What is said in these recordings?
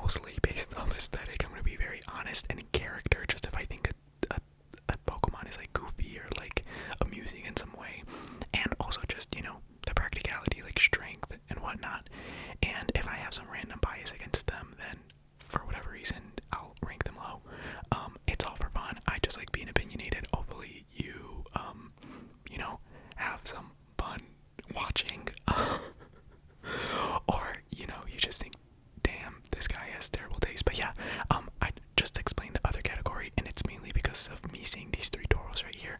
mostly based on aesthetic. I'm gonna be very honest, and in character, just if I think a Pokemon is like goofy or like amusing in some way, and also just, you know, the practicality, like strength and whatnot. And if I have some random bias against them, then for whatever reason I'll rank them low. It's all for fun. I just like being opinionated. Hopefully you you know, have some fun watching. Or, you know, you just think, damn, this guy has terrible taste. But yeah, I just explained the other category, and it's mainly because of me seeing these three Doros right here.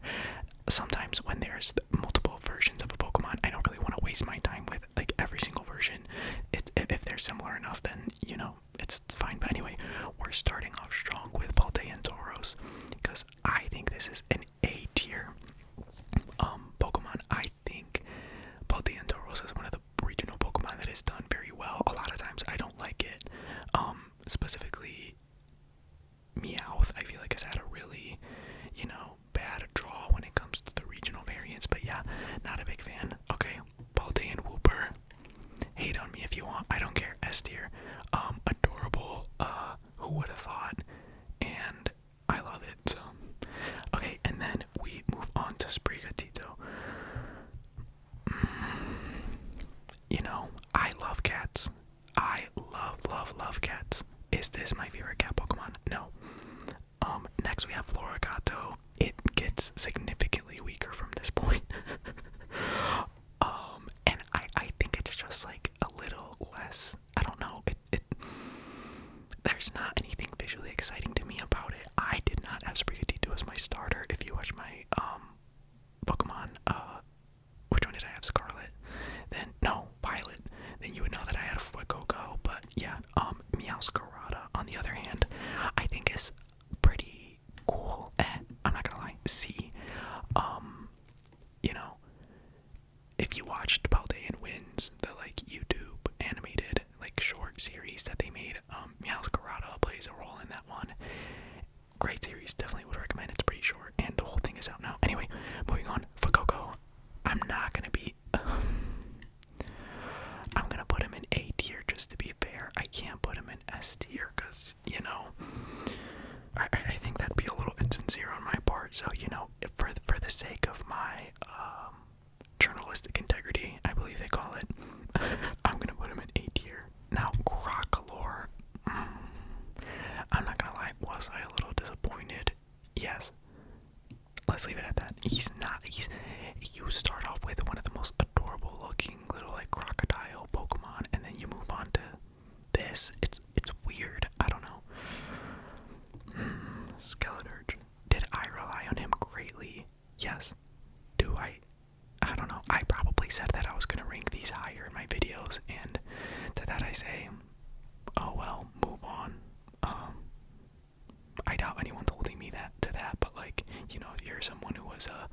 Sometimes when there's multiple versions of a Pokemon, I don't really want to waste my time with like every single version. If they're similar enough, then, you know, it's fine. But anyway, we're starting off strong with Paldean and Tauros, because I think this is an A tier Pokemon. I think Paldean and Tauros is one of the regional Pokemon that is done very well. A lot of times I don't like it. Specifically Meowth, I feel like has had a really, you know, bad draw when it comes to the regional variants. But yeah, not a big fan. Okay, Paldean Wooper. Hate on me if you want. I don't care. S tier. Adorable. Who would have thought? And I love it. So okay, and then we move on to Sprigatito. You know, I love cats. I love cats. Is this my favorite cat Pokemon? No. Next we have Florigato. It gets significantly weaker from this point. And I think it's just like a little less, I don't know, there's not anything visually exciting to me about it. I did not have Sprigatito as my starter. If you watch my Pokemon, which one did I have? Scarlet? Then no, Violet. Then you would know that I had a Fuecoco. But yeah, Meowscarada on the other hand, I think is pretty cool. I'm not gonna lie. C. You know, if you watched Paldean Wins, the like YouTube animated like short series that they made, Meowscarada plays a role in that one. Great series, definitely would recommend. It's pretty short, and the whole thing is out now. Anyway, moving on. Fuecoco, I'm not gonna be. I'm gonna put him in A tier just to be fair. I can't put him in S tier because, you know, I think that'd be a little insincere on my part. So, you know, for the sake of my journalistic integrity, I believe they call it, I'm gonna put him in A tier. Now, Crocolore, I'm not gonna lie, was I a little disappointed? Yes. Let's leave it at that. You start off with one of the most adorable looking little like crocodile Pokemon, and then you move on to this. It's weird. I don't know. Skeleturge. Did I rely on him greatly? Yes. Do I? I don't know. I probably said that I was gonna rank these higher in my videos, and to that I say, oh well, move on. I doubt anyone's holding me to that, but like, you know, you're someone who was a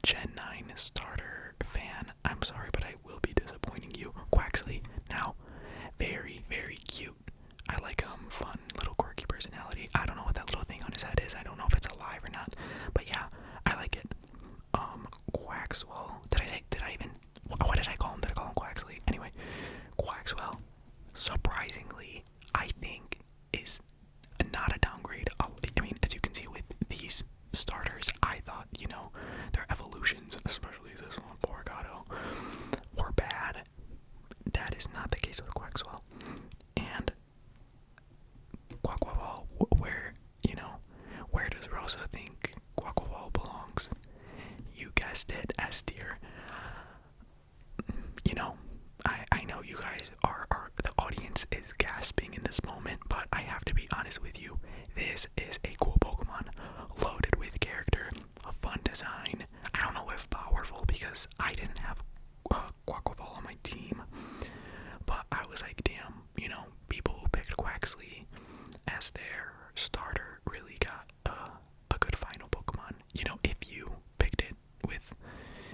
Gen 9 starter fan. I'm sorry, but I will be disappointing you. Quaxley, now, very, very cute. I like fun, little quirky personality. I don't know what that little thing on his head is. I don't know if it's alive or not, but yeah, I like it. Quaxwell. What did I call him? Did I call him Quaxley? Anyway, Quaxwell, surprisingly, I think is not a downgrade. I mean, as you can see with these starters, I thought, you know, their evolutions, especially this one, Florigato, were bad. That is not the case with Quaxwell. And Quaquaval, where does Rosa think Quaquaval belongs? You guessed it, S tier. You know, I know you guys are the audience is gasping in this moment, but I have to be honest with you. This is a cool Pokemon, loaded with character, a fun design. I don't know if powerful because I didn't have Quaquaval on my team, but I was like, damn, you know, people who picked Quaxley as their starter really got a good final Pokemon. You know, if you picked it with,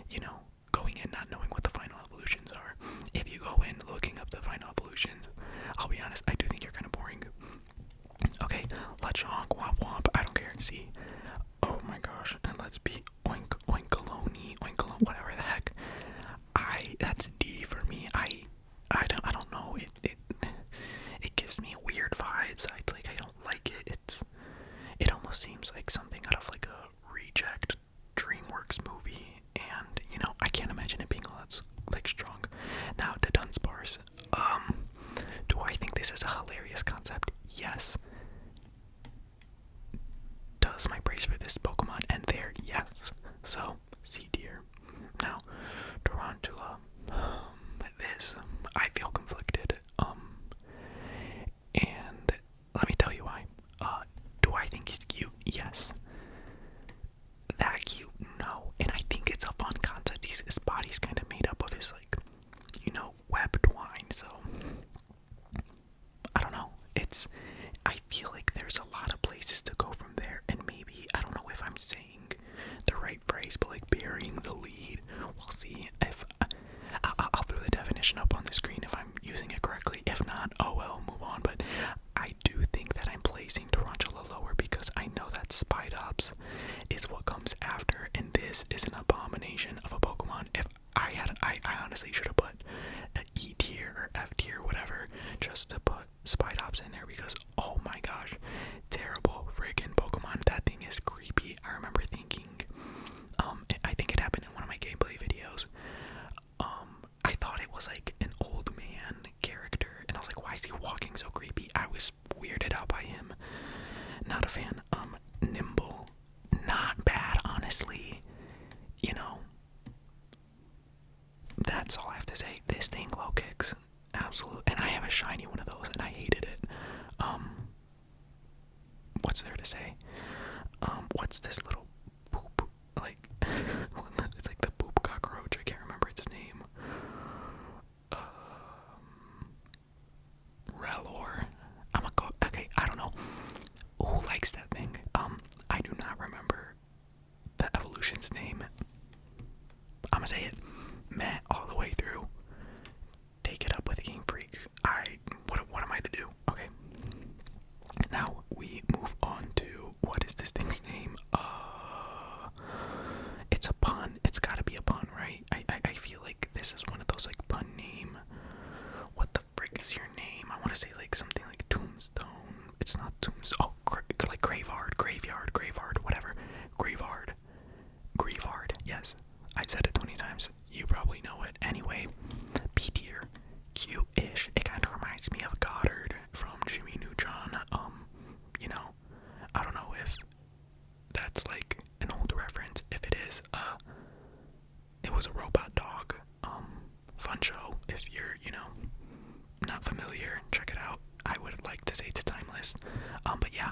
you know, going in not knowing what the final evolutions are. If you go in looking up the final evolutions, I'll be honest, I do think you're kind of boring. Okay, Lechonk, Womp Womp, I don't care. See, oh my gosh, and let's be Oinkaloni, whatever the heck. That's D for me. up on the screen if I'm using it correctly. If not, oh well, move on. But I do think that I'm placing Tarantula lower because I know that Spidops is what comes after, and this is an abomination of a Pokemon. If I had, I honestly should have put an E tier or F tier, whatever, just to put Spidops in there because, oh my gosh, terrible friggin' Pokemon. That thing is creepy. I remember thinking, I think it happened in one of my gameplay videos. I thought it was like an old man character, and I was like, why is he walking so creepy? I was weirded out by him. Not a fan. Nimble, not bad, honestly. You know, that's all I have to say. This thing low kicks, absolutely. And I have a shiny one of those, and I hated it. What's there to say? What's this little poop? Like, it's like the poop cockroach. I can't remember its name. Relor. Okay, I don't know. Who likes that thing? I do not remember the evolution's name. I'm gonna say it. Meh, all the way through. Take it up with a Game Freak. What am I to do? Okay. Now we move on to, what is this thing's name? It's a pun. It's gotta be a pun, right? I feel like this is one of those like pun name. What the frick is your name? I want to say like something like Tombstone. It's not Tombstone. Oh, like Graveyard, whatever. Graveyard. Yes, I've said it 20 times. You probably know it. Anyway, B tier, cute-ish. It kind of reminds me of Goddard from Jimmy Neutron. You know, I don't know if that's like an old reference. If it is, it was a robot dog. Fun show. If you're, not familiar, check it out. I would like to say it's timeless. But yeah.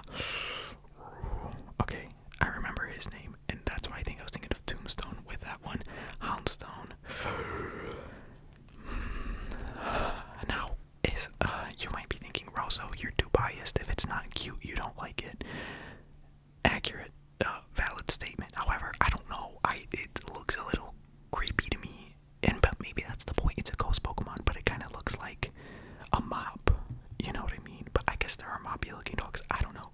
Okay, I remember his name, and that's why I think I was thinking of Tombstone with that one. Houndstone. Now, you might be thinking, Rosso, you're too biased. If it's not cute, you don't like it. Accurate, valid statement. However, I don't know. It looks a little creepy to me, but maybe that's the point. It's a ghost Pokemon, but it kind of looks like a mop. You know what I mean? But I guess there are moppy looking dogs. I don't know.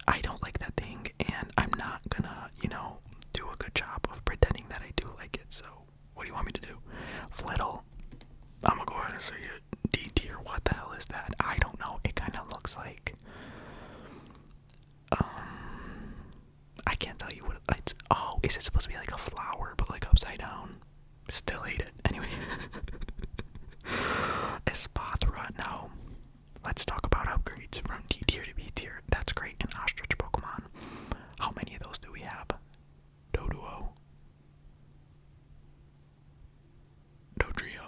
I don't like that thing, and I'm not gonna, do a good job of pretending that I do like it. So, what do you want me to do? Flittle. I'm gonna go ahead and say it. D tier. What the hell is that? I don't know. It kind of looks like. I can't tell you what it's. Oh, is it supposed to be like a flower, but like upside down? Still hate it. Anyway. Espathra. No. Let's talk about upgrades from D tier to B tier. That's great in ostrich Pokemon. How many of those do we have? Doduo. Dodrio.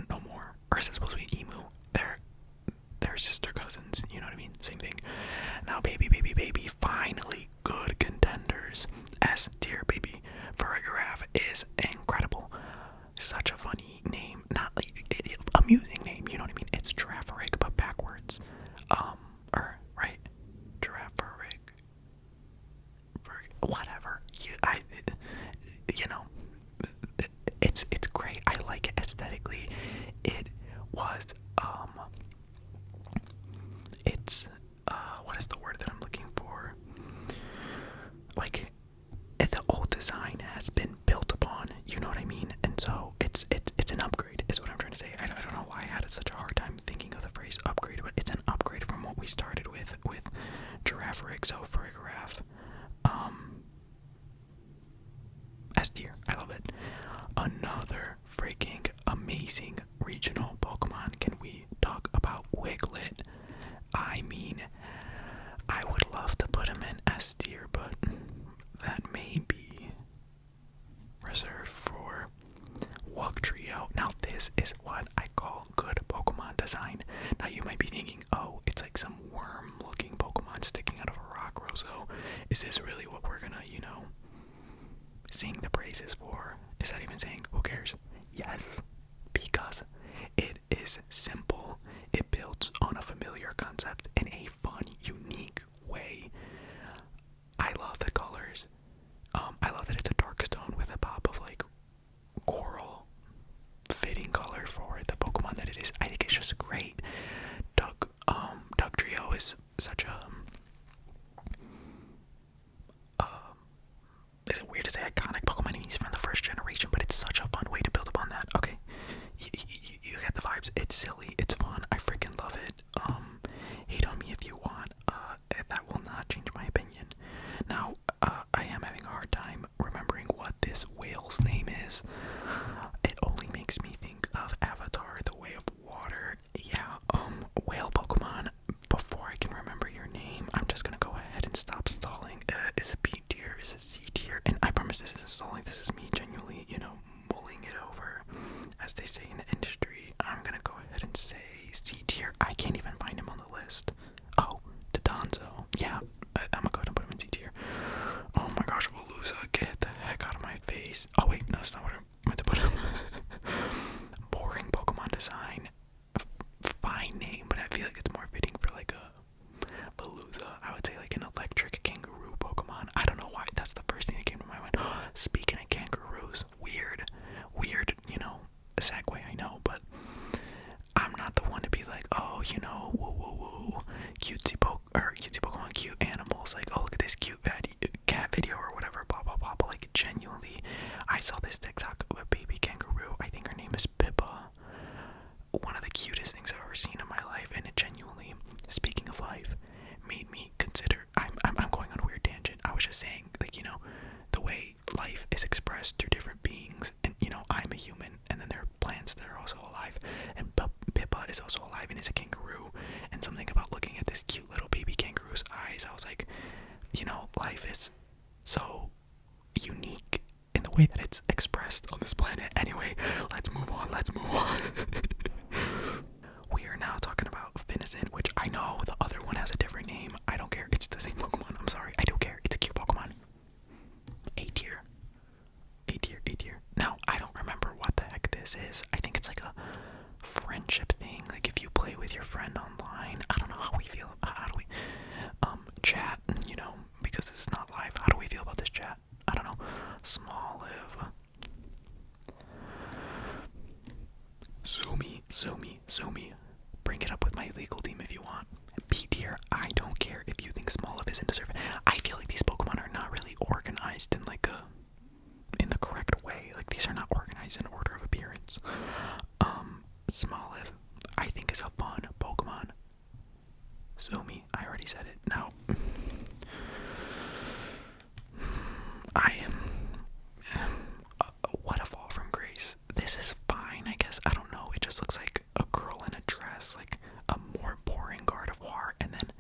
No more. Or is it supposed to be Emu? They're sister cousins, you know what I mean? Same thing. Now, baby, finally good contenders. S tier, baby. Farigiraf is incredible. Such a funny name. Not like amusing name, you know what I mean? It's Girafarig, but backwards. Right? Girafarig. Whatever. It's great. I like it aesthetically. It was, what is the word that I'm looking for? Like, the old design has been built upon, you know what I mean? And so it's an upgrade, is what I'm trying to say. I don't know why I had such a hard time thinking of the phrase upgrade, but it's an upgrade from what we started with Girafarig, so Farigiraf. S tier, I love it. Another freaking amazing regional Pokemon. Can we talk about Wiglet? I mean, I would love to put him in S tier, but that may be reserved for Wugtrio. Now, this is what I call good Pokemon design. Now, you might be thinking, oh, it's like some worm-looking Pokemon sticking out of a rock, Rosso. Is this really what we're gonna, sing the praises for? Is that even saying? Who cares? Yes, because it is simple. It builds on a familiar concept in a fun, unique way. I love the colors. I love that it's a dark stone with like this is me genuinely, mulling it over, as they say in the industry. I'm gonna go ahead and say C tier. I can't even find him on the list. Oh, Donzo. Yeah, I'm gonna go ahead and put him in C tier. Oh my gosh, Veluza, get the heck out of my face. Oh wait, no, that's not what I meant to put him. Boring Pokemon design. Fine name, but I feel like it's more fitting for like a Veluza. I would say like an electric kangaroo Pokemon. I don't know why. That's the first thing that came to my mind. Speaking of kangaroos, weird, segue, I know, but I'm not the one to be like, oh, woo woo woo, cutesy Pokemon, cute animals. Like, oh, look at this cute cat video or whatever, blah blah blah. But like, genuinely, I saw this TikTok of a baby kangaroo. I think her name is Pippa. One of the cutest things I've ever seen in my life, and it genuinely, speaking of life, made me consider. I'm going on a weird tangent. I was just saying, like, the way life is expressed through different beings, and I'm a human, and then there are plants that are also alive, and Pippa is also alive and is a kangaroo. And something about looking at this cute little baby kangaroo's eyes, I was like, life is so unique in the way that it's expressed on this planet. Anyway, let's move on. We are now talking about Venison, which I know the other one has a different name. I don't care. It's the same Pokemon. I'm sorry. I do care. It's a cute Pokemon. A tier. Now, I don't remember what the heck this is. I think it's like a friendship thing. Like if you play with your friend online. I don't know how we feel. How do we chat, because it's not live. How do we feel about this chat? I don't know. Small live. Sumi. Bring it up with my legal team if you want. B tier, I don't care if you think Smoliv isn't deserving. I feel like these Pokemon are not really organized in in the correct way. Like these are not organized in order of appearance. Smoliv, I think is a fun Pokemon. Sumi, I already said it. Now, I am. What a fall from grace. This is fine, I guess. I don't know. It just looks like a girl in a dress, like a more boring Gardevoir. And then,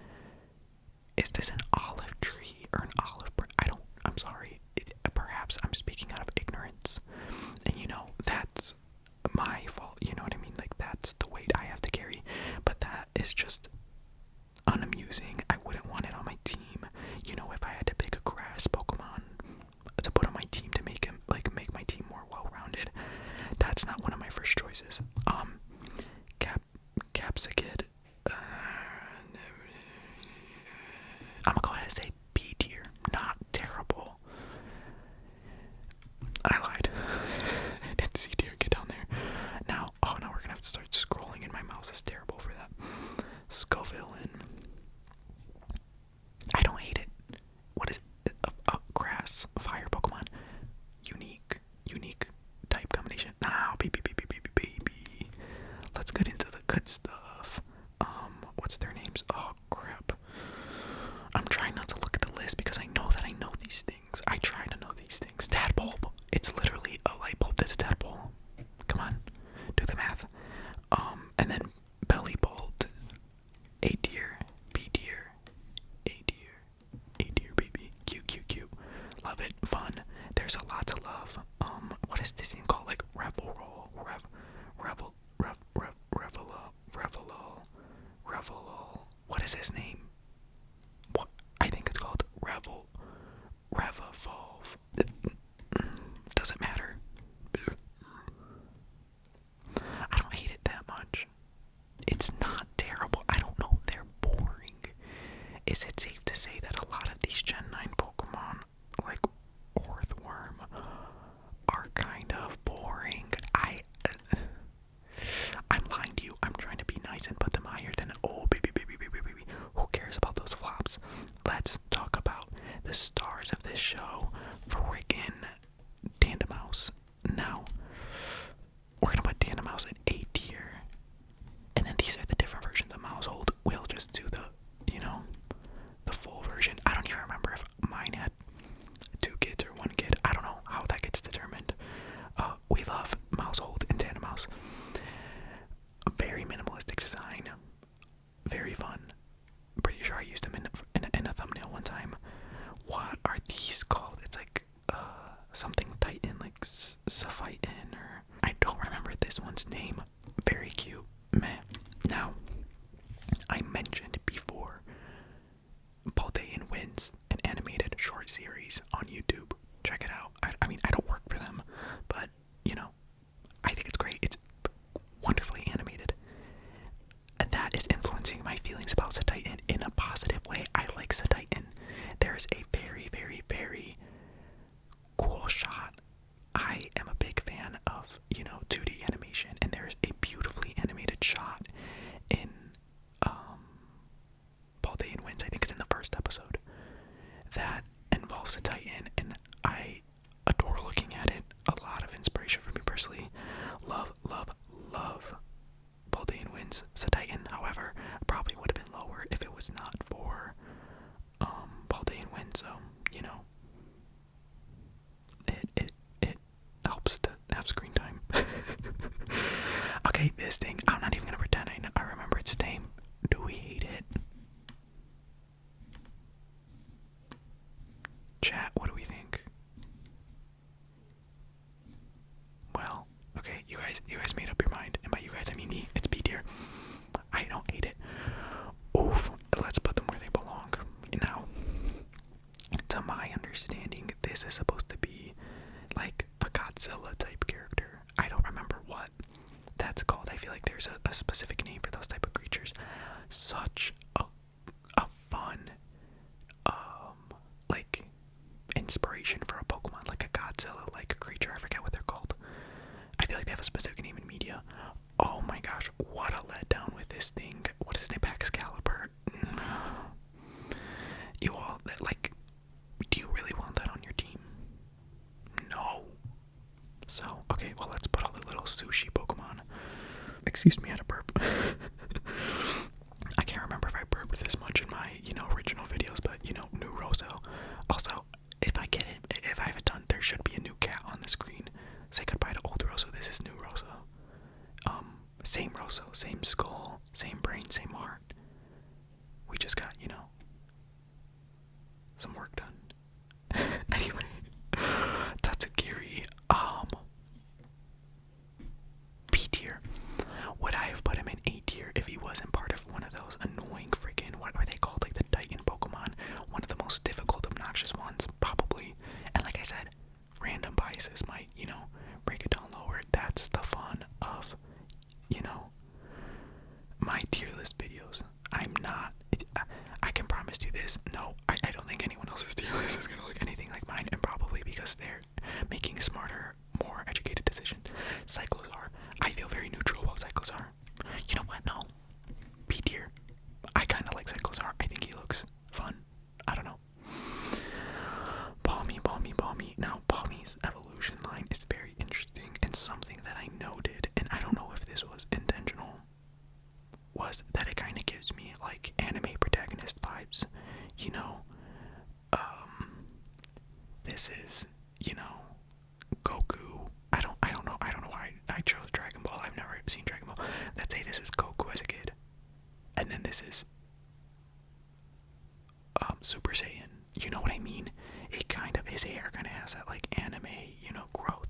is this an olive tree or an olive? I'm sorry. Perhaps I'm speaking out of ignorance. And that's my fault. You know what I mean? Like, that's the weight I have to carry. But that is just unamusing. I wouldn't want it on my team. If I had to pick a grass Pokemon to put on my team to make my team more well-rounded, that's not one of my first choices. Capsicid. I'm gonna go ahead and say B tier. Not terrible. I lied. It's C tier. Get down there. Now we're gonna have to start scrolling, and my mouse is terrible for that. Scovillain. I don't hate it. What is it? Grass, fire Pokemon. Unique type combination. Now, baby. Let's get into the good stuff. What's their names? Oh, crap. I'm trying not to look at the list because I know that I know these things. I try to know these things. Tadpole. It's literally a light bulb that's a tadpole. Come on. Do the math. And then Bellybolt. A tier. B tier. A tier, baby. Cute. Love it. Fun. There's a lot to love. What is this thing called? Like Revelol. What is his name? What? I think it's called Revolve. Doesn't matter. I don't hate it that much. It's not terrible. I don't know. They're boring. Is it safe to say that a lot of these Gen 9 Pokemon, like Orthworm, are kind of boring? I'm lying to you. I'm trying to be nice and put them higher than, oh, baby. Who cares about those flops? Let's talk about the stars of this show, freaking Tandemaus. Now, we're gonna put Tandemaus in A tier. And then these are the different versions of Mousehold. We'll just do the full version. I don't even remember if mine had 2 kids or 1 kid. I don't know how that gets determined. We love Mousehold and Tandemaus. A very minimalistic design. Very fun. Pretty sure I used them in a thumbnail one time. What are these called? It's like something like Saphitin, or I don't remember this one's name. Very cute. Meh. Now, I mentioned before, Paldean Wins, an animated short series on YouTube. Check it out. I mean, I don't work for them, but, you know, I think it's great. It's wonderfully animated. That is influencing my feelings about Satitan in a positive way. I like Satitan. There's a very, very, very cool shot. I am a big fan of, 2D animation, and there's a beautifully animated shot in Paldean Wins. I think it's in the first episode that involves a Titan, and I adore looking at it. A lot of inspiration for me personally. Love, love, love Paldean Wins. Titan, however, probably would have been lower if it was not for Paldean Wins. So, it helps to have screen time. Okay, this thing, I'm not even gonna pretend I remember its name. Do we hate it? Chat, what do we think? Well, okay, you guys made up your mind, and by you guys I mean me. It's B tier. I don't hate it. Oof, let's put them where they belong. Now, to my understanding, this is supposed to be like a Godzilla type character. I don't remember what that's called. I feel like there's a specific name for those type of creatures. Such a fun like inspiration for a Pokemon, like a Godzilla like creature. I forget what they're called. I feel like they have a specific name in media. Oh my gosh, what a letdown with this thing. What is his name? Excalibur. You all, like, do you really want that on your team? No. So, okay, well, let's put all the little sushi Pokemon. Excuse me, I had a burp. I can't remember if I burped this much in my, original videos, but, new Rosso. Also, if I have it done, there should be a new cat on the screen. Say goodbye to old Rosso. This is new Rosso. Same Rosso, same skull, same brain, same heart. We just got, some work done. Anyway, Tatsugiri, B tier. Would I have put him in A tier if he wasn't part of one of those annoying freaking, what are they called, like the Titan Pokemon? One of the most difficult, obnoxious ones, probably. And like I said, random biases might, break it down lower. That's the fun of, my tier list videos. I can promise you this. No, I don't think anyone else's tier list is gonna look anything like mine, and probably because they're making smarter, more educated decisions. Cyclozar. I feel very neutral about Cyclozar. You know what? No. B tier. I kind of like Cyclozar. I think he looks fun. I don't know. Balmy. Now, Balmy's evolution line is very interesting, and something that I noted, and I don't know if this was intentional, was that it kind of gives me like anime protagonist vibes. This is, Goku. I don't know why I chose Dragon Ball. I've never seen Dragon Ball. Let's say this is Goku as a kid, and then this is Super Saiyan. You know what I mean? It kind of, his hair kind of has that like anime, growth.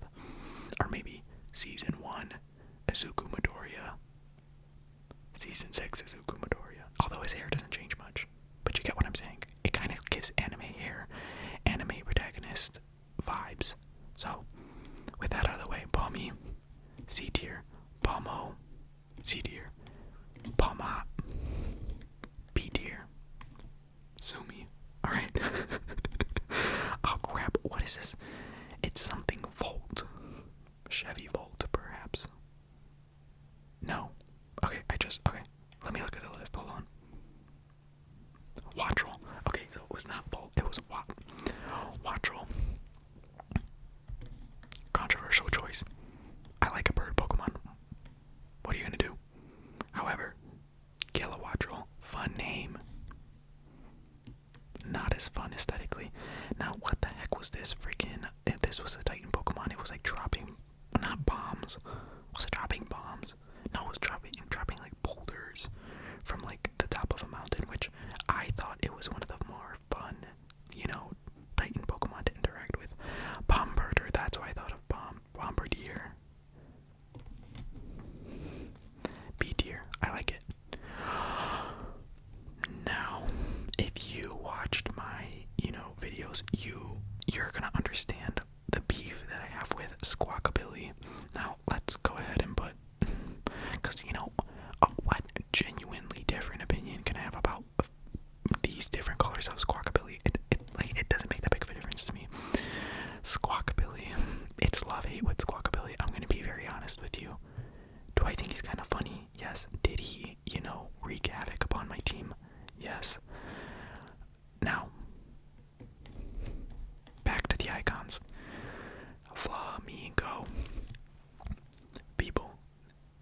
Or maybe season 1, Izuku Midoriya. Season 6, Izuku Midoriya. Although his hair doesn't change much. But you get what I'm saying. It kind of gives anime hair, anime protagonist vibes. So, with that out of the way, Balmy, C tier. Balmo, C tier. Palma, B tier. Sumi. Alright. Oh crap, what is this? It's something Volt. Chevy Volt, perhaps. No. Okay, let me look at the list, hold on. Wattrel. Okay, so it was not Volt, it was Wattrel. Controversial choice. I like a bird Pokemon. What are you gonna do? However, Kilowattrel, fun name. Not as fun aesthetically. Now, what the heck was this freaking? This was a Titan Pokemon. It was like dropping, not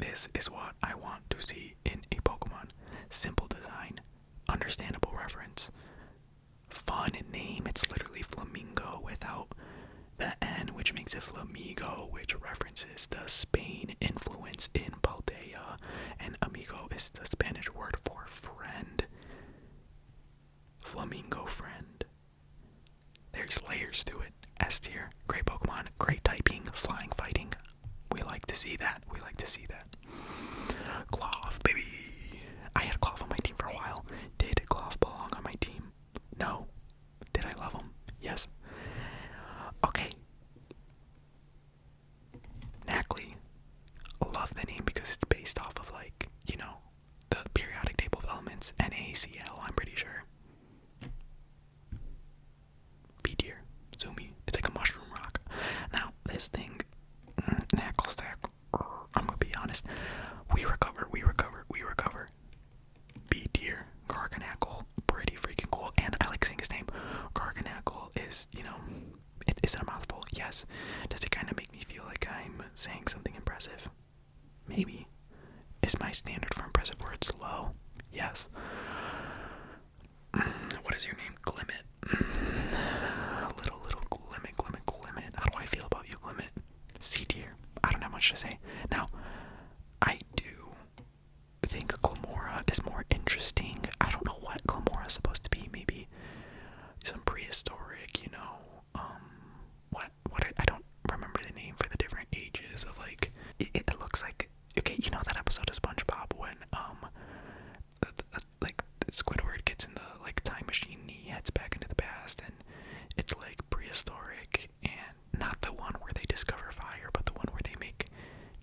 this is what I want to see in a Pokemon. Simple design, understandable reference, fun name. It's literally Flamingo without the N, which makes it Flamigo, which references the Spain influence in Paldea, and amigo is the Spanish word for friend. Flamingo friend. There's layers to it. S tier, great Pokemon, great typing, flying, fighting. We like to see that. We like to see that. Cloth, baby. I had Cloth on my team for a while. Did Cloth belong on my team? No. Did I love him? Yes. Okay. Knackley. Love the name because it's based off of, like, you know, the periodic table of elements. NaCl, I'm pretty sure. B tier. Zoomy. It's like a mushroom rock. Now, this thing, Knackle Stack, I'm gonna be honest. We recover. B tier. Garganackle. Pretty freaking cool. And I like saying his name. Garganackle is, you know, is it a mouthful? Yes. Does it kind of make me feel like I'm saying something impressive? Maybe. Is my standard for impressive words low? Yes. What is your name? Glimmet. Little Glimmet. How do I feel about you, Glimmet? C tier. I don't have much to say. Now, I do think Glamora is more interesting. I don't know what Glamora is supposed to be. Maybe some prehistoric, you know, I don't remember the name for the different ages of, like, it looks like, okay, you know that episode of SpongeBob when, like, Squidward gets in the, like, time machine and he heads back into the past, and it's, like, prehistoric, and not the one where they discover fire, but the one where they make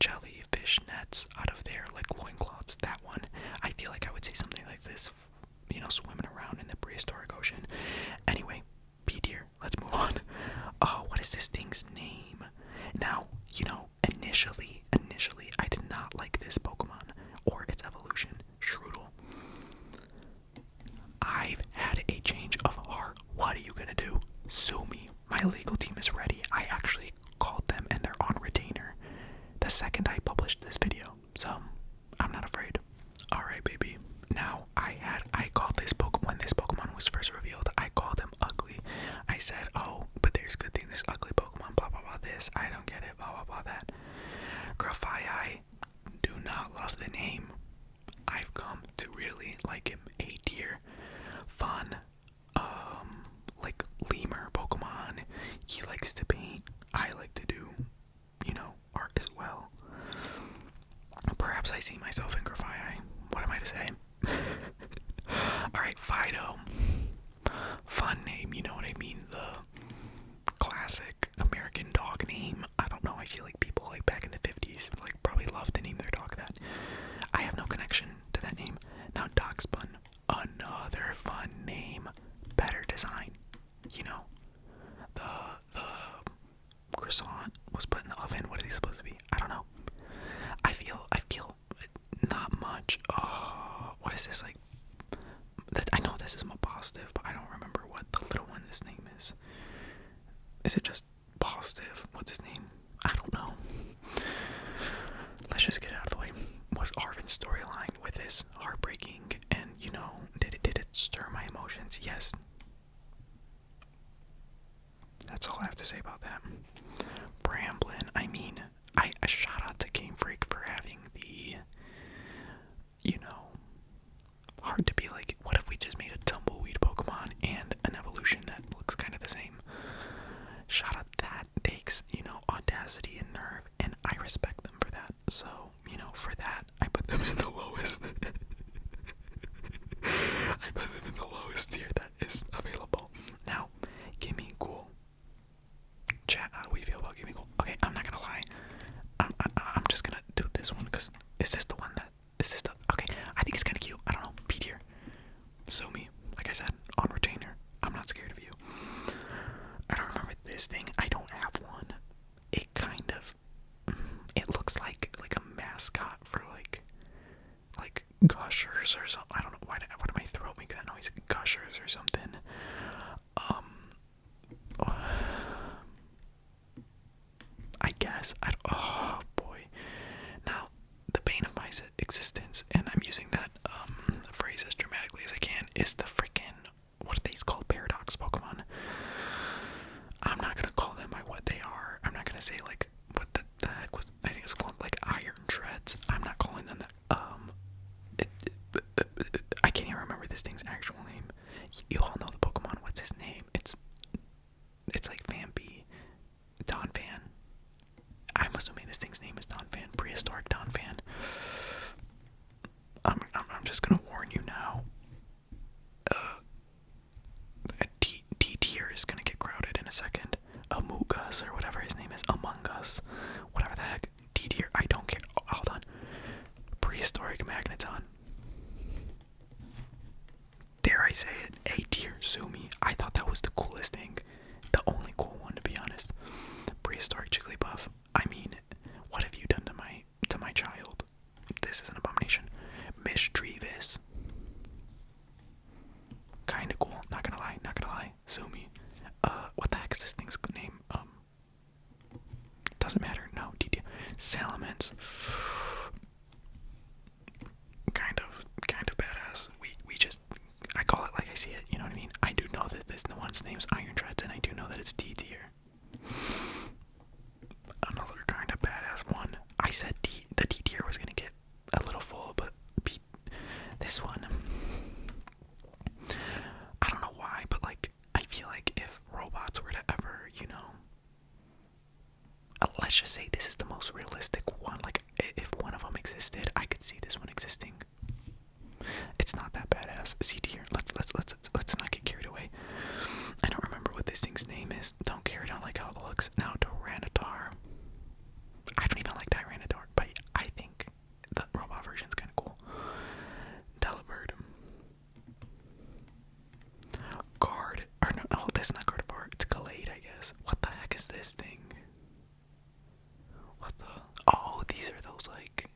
jellyfish nets out of their, like, loincloths. That one. I feel like I would see something like this, you know, swimming around in the prehistoric ocean. Anyway, B tier. Let's move on. Oh, what is this thing's name? Now, you know, initially, I did not like this Pokemon or its evolution, Shroodle. I've had a change of heart. What are you gonna do? Sue me. My legal team is ready. I actually called them and they're on retainer the second I published this video, so I'm not afraid. Alright, baby. Now, I called this Pokemon, when this Pokemon was first revealed, I called him ugly. I said, oh, but there's good thing, there's ugly Pokemon, blah blah blah this, I don't get it, blah blah blah that. Grafaiai, do not love the name. I've come to really like him. A tier. Fun. Like lemur Pokemon. He likes to paint. I like to do, you know, art as well. Perhaps I see myself in Grafaiai. What am I to say? Alright, Fido. Fun name, you know what I mean? The classic American dog name. I don't know, I feel like people like back in the 50s like probably loved to name their dog that. I have no connection to that name. Now Darkspun, another fun name. Better design. You know, the croissant was put in the oven. What is he supposed to be? I don't know. I feel not much. What is this, like? I know this is more positive, but I don't remember what the little one this name is. Is it just positive? What's his name? I don't know. Let's just get it out of the way. Was Arvin's storyline with his heartbreaking, and, you know, did it stir my emotions? Yes. That's all I have to say about that. Bramblin, I mean, I shout out to Game Freak for having the, you know, hard to be like, what if we just made a tumbleweed Pokemon and an evolution that looks kind of the same? Shout out, that takes, you know, audacity and nerve, and I respect them for that. So, you know, for that, I put them in the lowest. I put them in the lowest tier that is available. Now, Gimme Cool. Chat, how do we feel about Gimme Cool? Okay, I'm not gonna lie. I'm just gonna do this one, because is this the one that, is this the, okay, I think it's kind of cute. I don't know, B tier. Sue me, like I said, on retainer. I'm not scared of you. I don't remember this thing. I don't have one. It kind of, it looks like a mascot for like Gushers or something. I don't know why did my throat make that noise? Gushers or something. I guess. Oh boy. Now the Bane Salamence. Kind of badass. We just, I call it like I see it, you know what I mean? I do know that this one's name's Iron Treads, and I do know that it's D tier. Another kind of badass one. I said the D tier was gonna get a little full, but this one, I don't know why, but like, I feel like if robots were to ever, you know, let's just say this is the most realistic one. Like, if one of them existed, I could see this one existing. It's not that badass. C tier. Let's not get carried away. I don't remember what this thing's name is. Don't care. I don't like how it looks. Now Tyranitar. I don't even like Tyranitar, but I think the robot version's kind of cool. Delibird. Guard. Or no, that's not Gardevoir. It's Gallade, I guess. What the heck is this thing? What the? Oh, these are those like.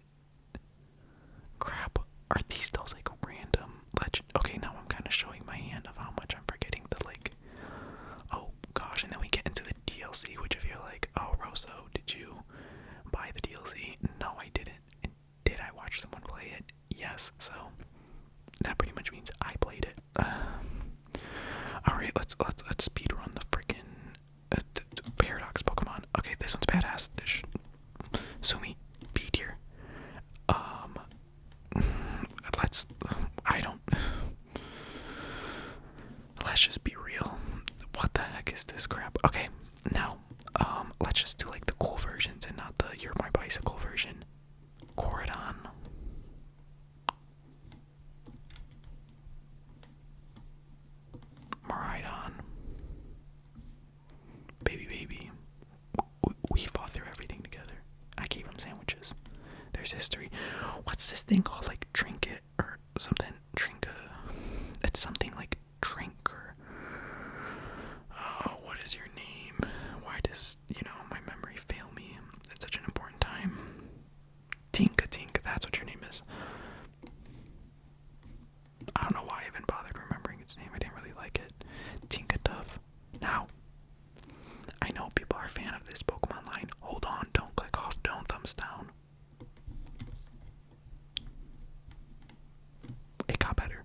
Crap. Are these those like random legend? Okay, now I'm kind of showing my hand of how much I'm forgetting the like. Oh gosh, and then we get into the DLC, which if you're like, oh Rosso, did you buy the DLC? No, I didn't. And did I watch someone play it? Yes. So that pretty much means I played it. All right, let's speed run the freaking Paradox Pokemon. Okay, this one's badass. Sumi, B tier. Let's just be real. What the heck is this crap? Okay, now, let's just do like the cool versions and not the You're My Bicycle version. Coridon. Maridon. Baby. We fought through everything together. I gave him sandwiches. There's history. What's this thing called? Like Trinket or something? Trinka. It's something like Drinker. Oh, what is your name? Why does, my memory fail me at such an important time? Tinka, that's what your name is. I don't know why I haven't bothered remembering its name. I didn't really like it. Tinka Dove. Now, I know people are a fan of this Pokemon line. Hold on, don't click off, don't thumbs down. It got better,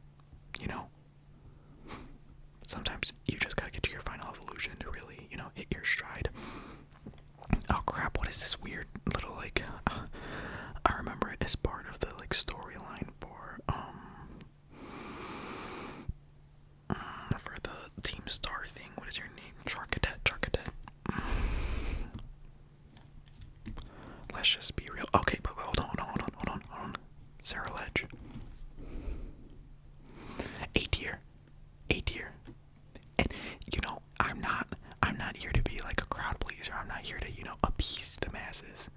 Sometimes you just gotta get to your final evolution to really, hit your stride. Oh crap, what is this weird little, like, I remember it as part of the, like, storyline for the Team Star thing. What is your name? Charcadet. Let's just be real. Okay, but hold on. Sarah Ledge. A tier. And I'm not here to be like a crowd pleaser. I'm not here to, appease the masses.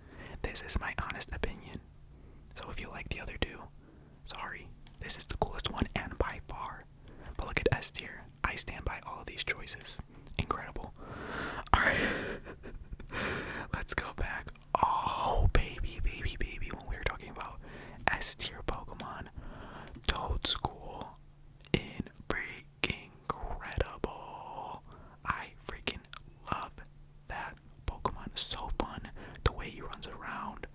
This is my honest opinion. So if you like the other two, sorry. This is the coolest one and by far. But look at S tier. I stand by all of these choices. Incredible. Alright. Let's go back. Oh, baby. When we were talking about S tier Pokemon, Toadschool in freaking incredible. I freaking love that Pokemon. So fun. The way he runs around.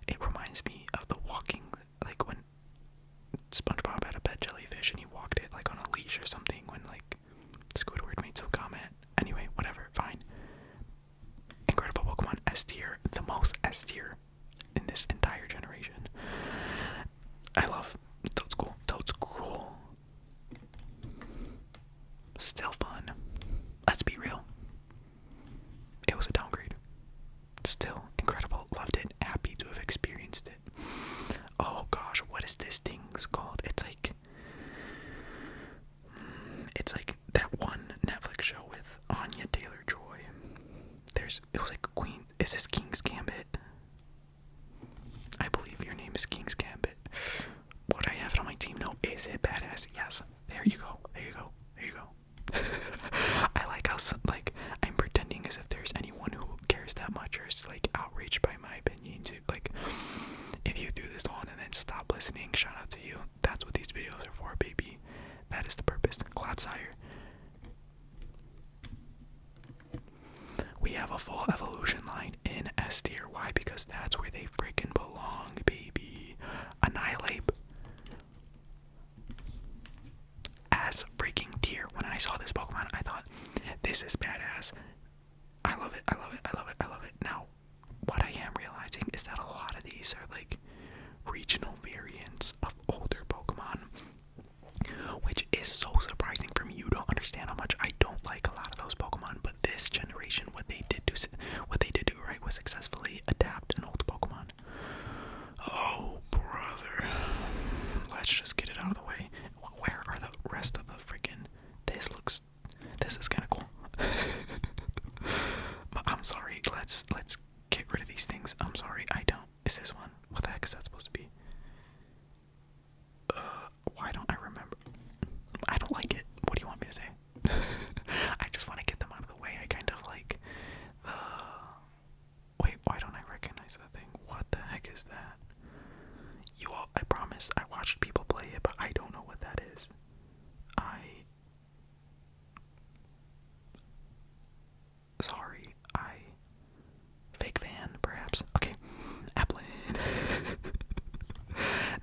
It reminds me of the walking, like when SpongeBob had a pet jellyfish and he walked it like on a leash or something when like Squidward made some comment. Anyway, whatever, fine. Incredible Pokemon. S tier. The most S tier in this entire generation. I love Toadschool. Toadschool. Still fun. Let's be real. It was a downgrade. Still incredible. Loved it. Happy to have experienced it. Oh gosh, what is this thing's called? It's like that one Netflix show with Anya Taylor-Joy. It was like Queen. Is this King's Gambit? I believe your name is King's Gambit. Would I have it on my team? No. Is it badass? Yes. There you go. I like how I'm pretending as if there's anyone who cares that much or is like outraged by my opinion. Like, if you do this on and then stop listening, shout out to you. That's what these videos are for, baby. That is the purpose. Clodsire. We have a full evolution line in S tier. Why? Because that let's just get it out of the way. Where are the rest of the freaking? This is kind of cool. But I'm sorry. Let's get rid of these things. I'm sorry. I don't. Is this one? What the heck is that supposed to be? Why don't I remember? I don't like it. What do you want me to say? I just want to get them out of the way. I kind of like the. Wait, why don't I recognize that thing? What the heck is that? You all, I promise I watched people play it, but I don't know what that is. Sorry, fake fan, perhaps. Okay, Applin.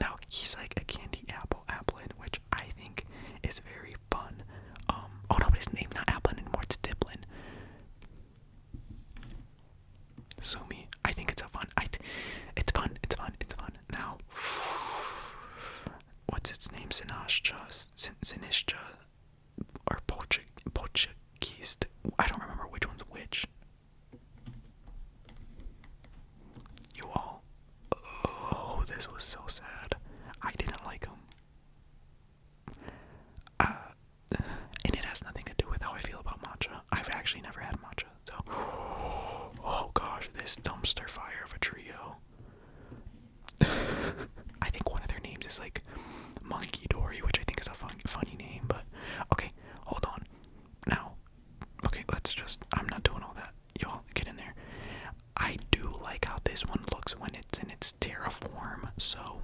Now, he's like a candy apple, Applin, which I think is very fun. Oh no, but his name's not Applin anymore, it's Diplin. Sue me. I think it's a fun, it's fun. Now, what's its name? Sinistcha, or Portuguese. I don't remember which one's which. You all. Oh, this was so sad. I didn't like him. And it has nothing to do with how I feel about matcha. I've actually never had matcha, so. Oh gosh, this dumpster fire of a trio. I think one of their names is like Monkey Dory, which I think is a funny name, but okay, hold on. Now, okay, I'm not doing all that. Y'all get in there. I do like how this one looks when it's in its Terra form, so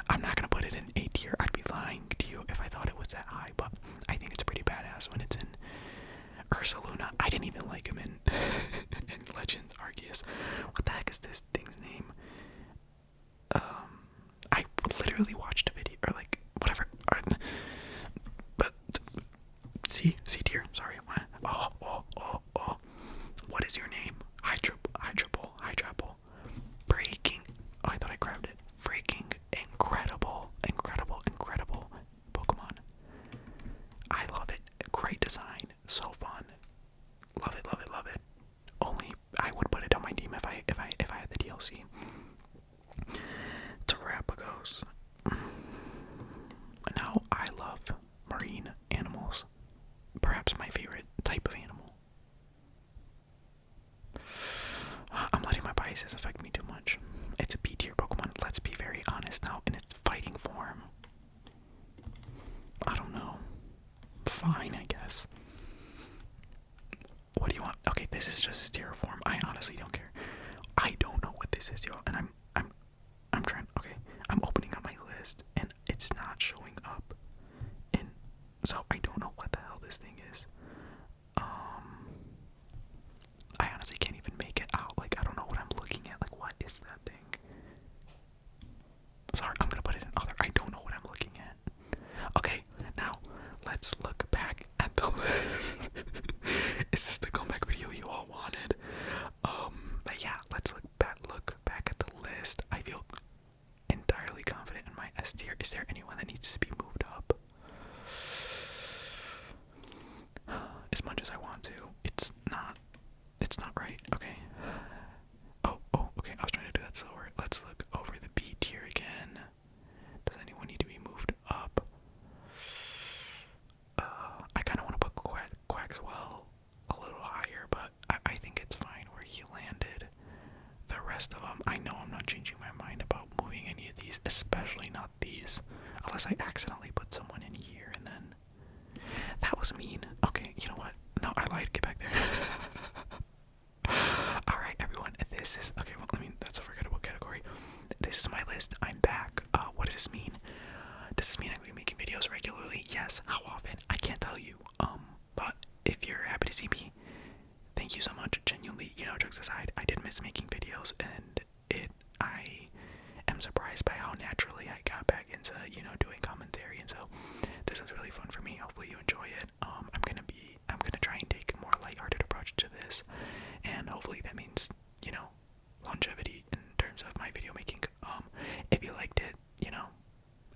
I'm not gonna put it in A tier. I'd be lying to you if I thought it was that high, but I think it's pretty badass when it's in Ursaluna. I didn't even like him in in Legends Arceus. What the heck is this thing's name? I literally watched a video, or like, whatever, but, C tier, sorry, oh, what is your name? Hydrapple, breaking, oh, I thought I grabbed it, freaking incredible Pokemon. I love it, great design, so fun, love it, only, I would put it on my team if I had the DLC. Terrapagos. Now, I love marine animals. Perhaps my favorite type of animal. I'm letting my biases affect me too much. It's a B tier Pokemon, let's be very honest now, in its fighting form. I don't know. Fine, I guess. What do you want? Okay, this is just Stereo form. I honestly don't care. I don't know what this is, y'all, and I'm trying. Okay, I'm opening up my list, and it's not showing up. And so I don't know what the hell this thing is. I honestly can't even make it out. Like, I don't know what I'm looking at. Like, what is that thing? Sorry, I'm gonna put it in other. I don't know what I'm looking at. Okay, now let's look back at the list. Is this the comeback video you all wanted? But yeah, let's look back at the list. I feel entirely confident in my S tier. Is there anyone that needs to be moved up? As much as I want to, it's not right. Okay. Oh, okay. I was trying to do that slower. Let's look over the B tier again. Does anyone need to be moved up? I kind of want to put Quaxwell a little higher, but I think it's fine where he landed. The rest of them, I know I'm not changing my mind about moving any of these, especially not these, unless I accidentally put someone in here and then. That was mean. Okay, you know what? No, I lied. Get back there. Alright, everyone, this is. Okay, well, that's a forgettable category. This is my list. I'm back. What does this mean? Does this mean I'm going to be making videos regularly? Yes. How often? I can't tell you. But if you're happy to see me, thank you so much. Genuinely, jokes aside, I did miss making videos, and I am surprised by how naturally I got back into, doing commentary, and so this was really fun for me. Hopefully you enjoy it. I'm gonna try and take a more lighthearted approach to this, and hopefully that means, longevity in terms of my video making. If you liked it,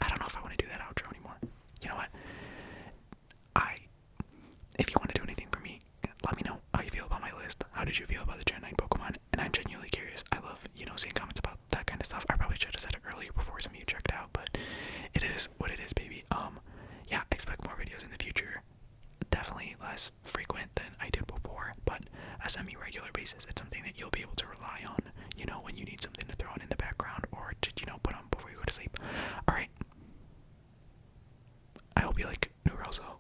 I don't know if I want to do that outro anymore. You know what? If you want to do anything for me, let me know how you feel about my list. How did you feel about the Gen 9 Pokemon? And I'm genuinely curious. I love will be like new Rosso.